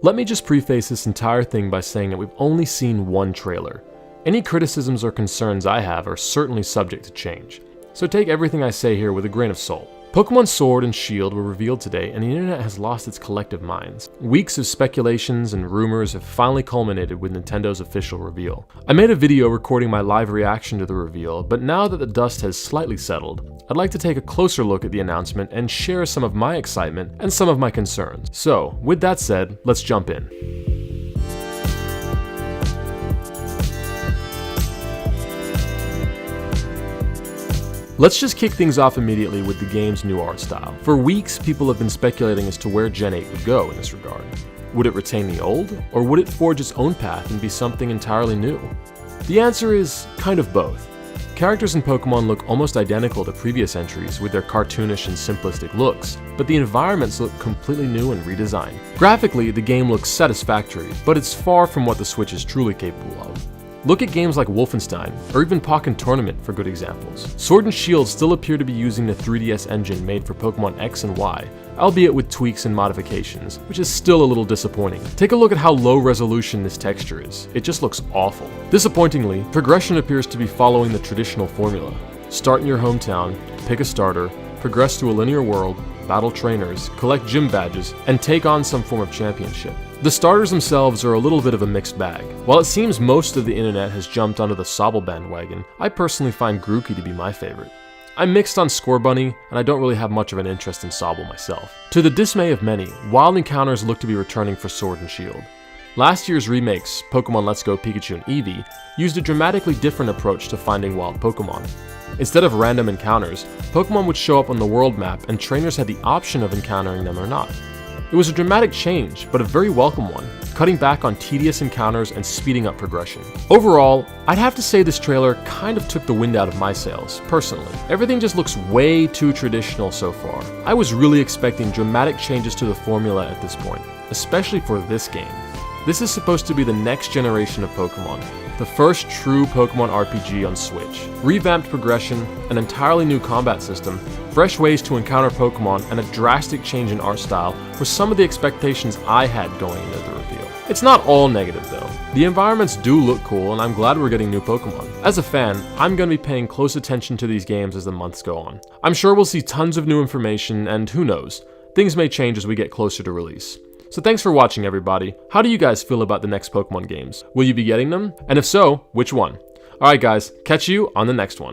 Let me just preface this entire thing by saying that we've only seen one trailer. Any criticisms or concerns I have are certainly subject to change, so take everything I say here with a grain of salt. Pokemon Sword and Shield were revealed today, and the internet has lost its collective minds. Weeks of speculations and rumors have finally culminated with Nintendo's official reveal. I made a video recording my live reaction to the reveal, but now that the dust has slightly settled, I'd like to take a closer look at the announcement and share some of my excitement and some of my concerns. So, with that said, let's jump in. Let's just kick things off immediately with the game's new art style. For weeks, people have been speculating as to where Gen 8 would go in this regard. Would it retain the old, or would it forge its own path and be something entirely new? The answer is kind of both. Characters in Pokemon look almost identical to previous entries with their cartoonish and simplistic looks, but the environments look completely new and redesigned. Graphically, the game looks satisfactory, but it's far from what the Switch is truly capable of. Look at games like Wolfenstein, or even Pokken Tournament for good examples. Sword and Shield still appear to be using the 3DS engine made for Pokemon X and Y, albeit with tweaks and modifications, which is still a little disappointing. Take a look at how low resolution this texture is. It just looks awful. Disappointingly, progression appears to be following the traditional formula. Start in your hometown, pick a starter, progress through a linear world, battle trainers, collect gym badges, and take on some form of championship. The starters themselves are a little bit of a mixed bag. While it seems most of the internet has jumped onto the Sobble bandwagon, I personally find Grookey to be my favorite. I'm mixed on Scorbunny, and I don't really have much of an interest in Sobble myself. To the dismay of many, wild encounters look to be returning for Sword and Shield. Last year's remakes, Pokemon Let's Go Pikachu and Eevee, used a dramatically different approach to finding wild Pokemon. Instead of random encounters, Pokemon would show up on the world map and trainers had the option of encountering them or not. It was a dramatic change, but a very welcome one, cutting back on tedious encounters and speeding up progression. Overall, I'd have to say this trailer kind of took the wind out of my sails, personally. Everything just looks way too traditional so far. I was really expecting dramatic changes to the formula at this point, especially for this game. This is supposed to be the next generation of Pokemon, the first true Pokemon RPG on Switch. Revamped progression, an entirely new combat system, fresh ways to encounter Pokemon, and a drastic change in art style were some of the expectations I had going into the reveal. It's not all negative though. The environments do look cool, and I'm glad we're getting new Pokemon. As a fan, I'm going to be paying close attention to these games as the months go on. I'm sure we'll see tons of new information, and who knows, things may change as we get closer to release. So thanks for watching, everybody. How do you guys feel about the next Pokemon games? Will you be getting them? And if so, which one? Alright guys, catch you on the next one.